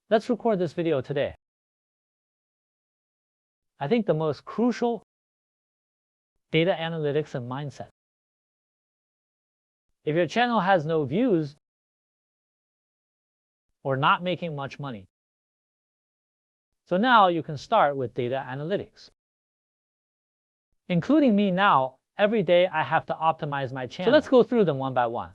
Let's record this video today. I think the most crucial data analytics and mindset. If your channel has no views or not making much money, so now you can start with data analytics. Including me now, every day I have to optimize my channel. So let's go through them one by one.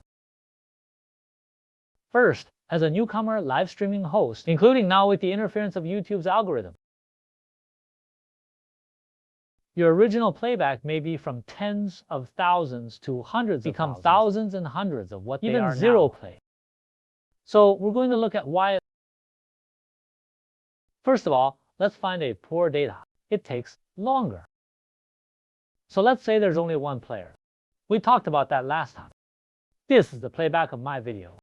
First, as a newcomer live streaming host, including now with the interference of YouTube's algorithm, your original playback may be from tens of thousands to hundreds of thousands, become thousands and hundreds of what they are now. Even zero play. So we're going to look at why. First of all, let's find a poor data. It takes longer. So let's say there's only one player. We talked about that last time. This is the playback of my video.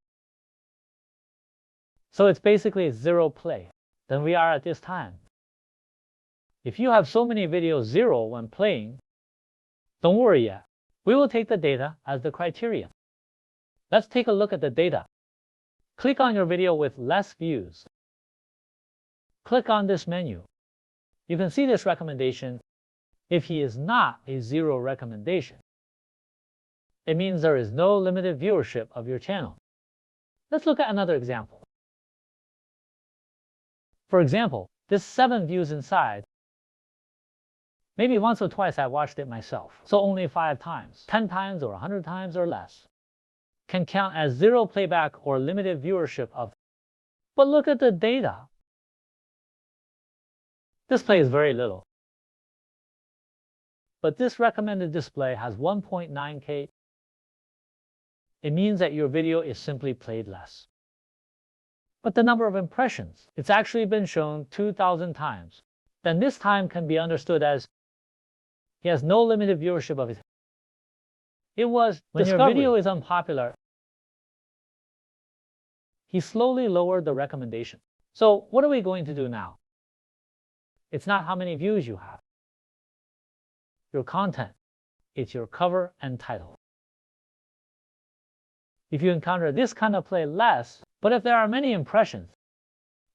So it's basically zero play than we are at this time. If you have so many videos zero when playing, don't worry yet. We will take the data as the criterion. Let's take a look at the data. Click on your video with less views. Click on this menu. You can see this recommendation. If he is not a zero recommendation, it means there is no limited viewership of your channel. Let's look at another example. For example, this 7 views inside, maybe once or twice I watched it myself, so only 5 times, 10 times or 100 times or less, can count as zero playback or limited viewership of. But look at the data. This plays very little. But this recommended display has 1.9K. It means that your video is simply played less. But the number of impressions, it's actually been shown 2,000 times. Then this time can be understood as he has no limited viewership of it. It was when your video is unpopular, he slowly lowered the recommendation. So what are we going to do now? It's not how many views you have. Your content, it's your cover and title. If you encounter this kind of play less, but if there are many impressions,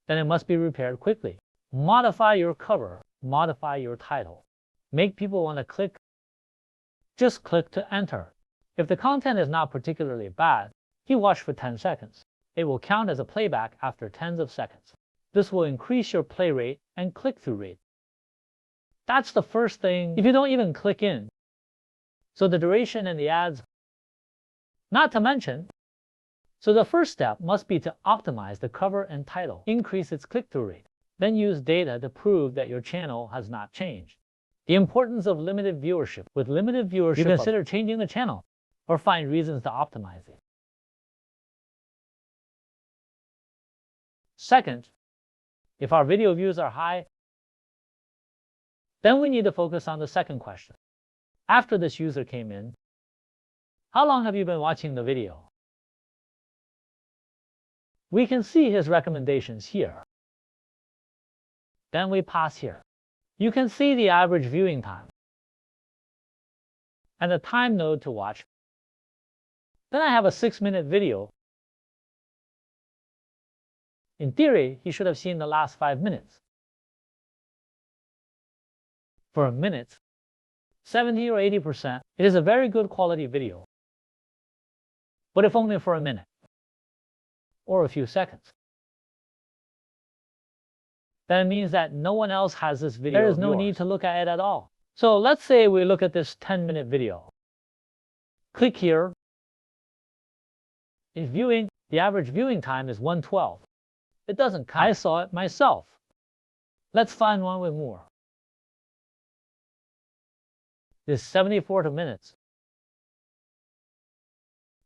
then it must be repaired quickly. Modify your cover, modify your title. Make people want to click. Just click to enter. If the content is not particularly bad, you watch for 10 seconds. It will count as a playback after tens of seconds. This will increase your play rate and click-through rate. That's the first thing if you don't even click in. So the duration and the ads, not to mention, so the first step must be to optimize the cover and title, increase its click-through rate, then use data to prove that your channel has not changed. The importance of limited viewership. With limited viewership, you consider changing the channel or find reasons to optimize it. Second, if our video views are high, then we need to focus on the second question. After this user came in, how long have you been watching the video? We can see his recommendations here. Then we pause here. You can see the average viewing time and the time node to watch. Then I have a 6-minute video. In theory, he should have seen the last 5 minutes. For a minute, 70 or 80%, it is a very good quality video. But if only for a minute or a few seconds, then it means that no one else has this video. There is no need to look at it at all. So let's say we look at this 10-minute video. Click here. In viewing, the average viewing time is 112. It doesn't count. I saw it myself. Let's find one with more. This 74 minutes.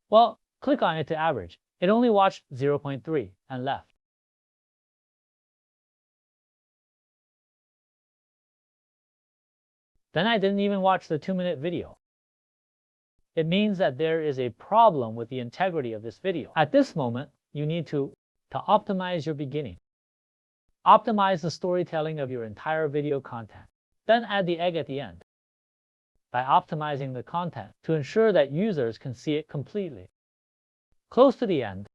Well, click on it to average. It only watched 0.3 and left. Then I didn't even watch the 2-minute video. It means that there is a problem with the integrity of this video. At this moment, you need to optimize your beginning. Optimize the storytelling of your entire video content. Then add the egg at the end by optimizing the content to ensure that users can see it completely. Close to the end,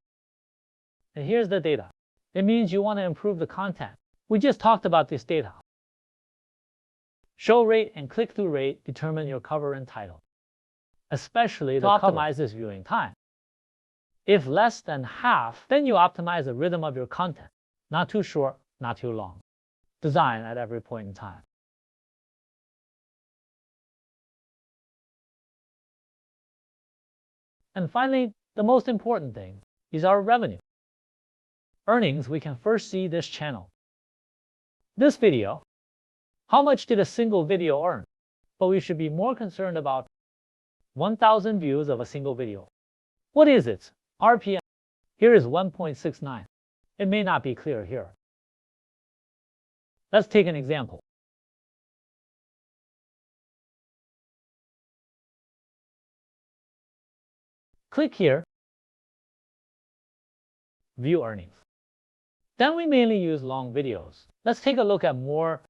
and here's the data. It means you want to improve the content. We just talked about this data. Show rate and click-through rate determine your cover and title, especially to optimize this viewing time. If less than half, then you optimize the rhythm of your content. Not too short, not too long. Design at every point in time. And finally, the most important thing is our revenue. Earnings, we can first see this channel. This video, how much did a single video earn? But we should be more concerned about 1,000 views of a single video. What is its RPM? Here is 1.69. It may not be clear here. Let's take an example. Click here, view earnings. Then we mainly use long videos. Let's take a look at more.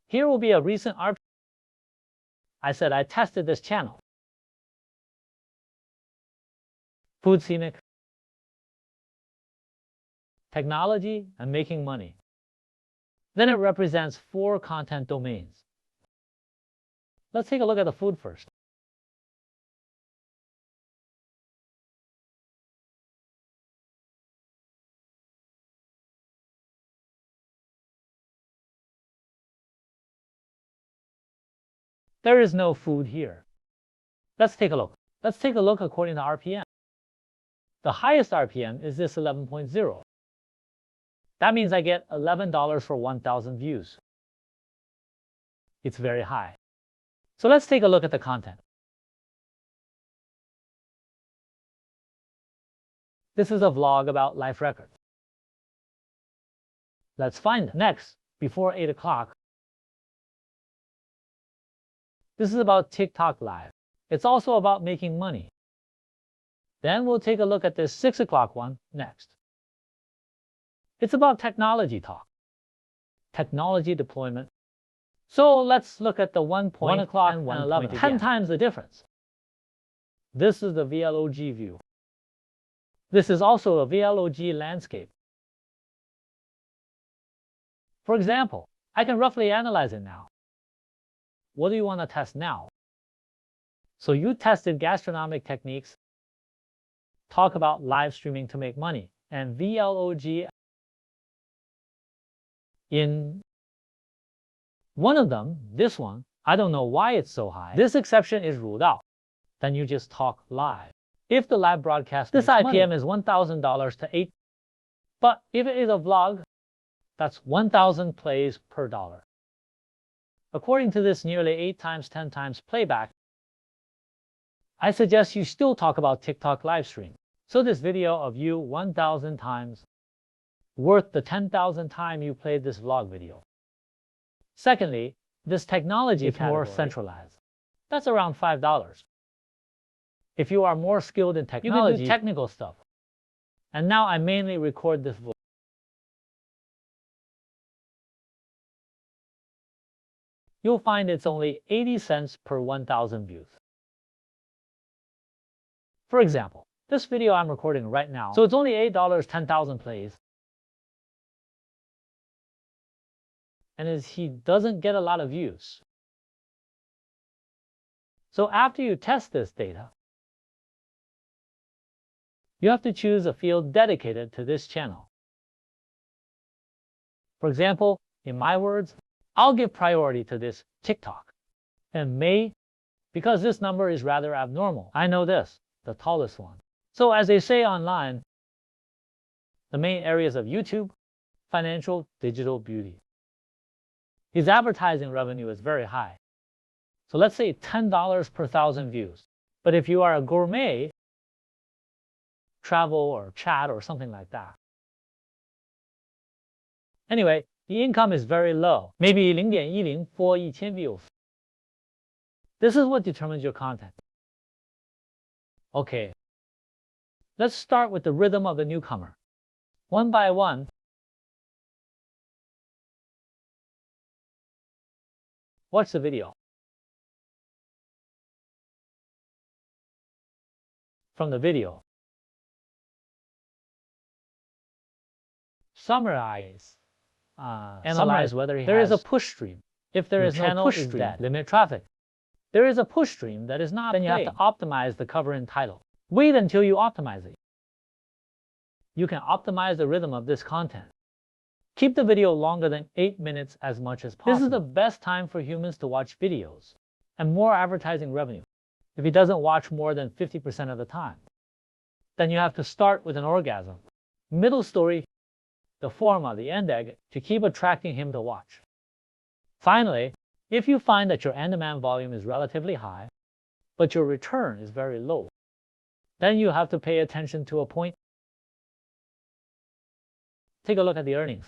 Here will be a recent RPM. I said I tested this channel. Food scenic, technology, and making money. Then it represents 4 content domains. Let's take a look at the food first. There is no food here. Let's take a look. Let's take a look according to RPM. The highest RPM is this 11.0. That means I get $11 for 1,000 views. It's very high. So let's take a look at the content. This is a vlog about life records. Let's find it. Next, before 8 o'clock. This is about TikTok Live. It's also about making money. Then we'll take a look at this 6 o'clock one next. It's about technology talk, technology deployment. So let's look at the 1 o'clock and 11, 10 times the difference. This is the VLOG view. This is also a VLOG landscape. For example, I can roughly analyze it now. What do you want to test now? So you tested gastronomic techniques, talk about live streaming to make money, and VLOG. In one of them, this one, I don't know why it's so high. This exception is ruled out. Then you just talk live. If the live broadcast, this IPM is $1,000 to 8. But if it is a vlog, that's 1,000 plays per dollar. According to this nearly 8 times 10 times playback, I suggest you still talk about TikTok live stream. So this video of you 1,000 times worth the 10,000 time you played this vlog video. Secondly, this technology is more centralized. That's around $5. If you are more skilled in technology, you can do technical stuff. And now I mainly record this vlog. You'll find it's only 80 cents per 1,000 views. For example, this video I'm recording right now, so it's only $8, 10,000 plays. And he doesn't get a lot of views. So after you test this data, you have to choose a field dedicated to this channel. For example, in my words, I'll give priority to this TikTok. And May, because this number is rather abnormal. I know this, the tallest one. So as they say online, the main areas of YouTube, financial, digital, beauty. His advertising revenue is very high. So let's say $10 per 1,000 views. But if you are a gourmet, travel or chat or something like that. Anyway, the income is very low, maybe 0.10 for 1,000 views. This is what determines your content. Okay, let's start with the rhythm of the newcomer. One by one, watch the video. from the video. Summarize. Analyze whether there is a push stream. If there is no push stream, limit traffic. There is a push stream that is not then playing. You have to optimize the cover and title. Wait until you optimize it. You can optimize the rhythm of this content. Keep the video longer than 8 minutes as much as possible. This is the best time for humans to watch videos and more advertising revenue. If he doesn't watch more than 50% of the time, then you have to start with an orgasm. Middle story, the forma, the end egg, to keep attracting him to watch. Finally, if you find that your end-demand volume is relatively high, but your return is very low, then you have to pay attention to a point. Take a look at the earnings.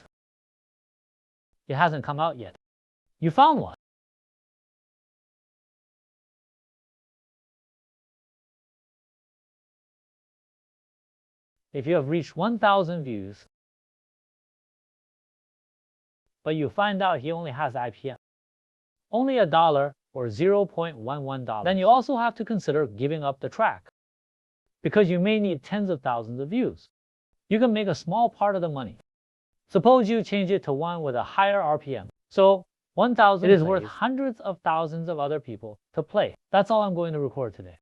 It hasn't come out yet. You found one. If you have reached 1,000 views, but you find out he only has IPM, only $1 or $0.11, then you also have to consider giving up the track, because you may need tens of thousands of views. You can make a small part of the money. Suppose you change it to one with a higher RPM. So 1,000 it is worth hundreds of thousands of other people to play. That's all I'm going to record today.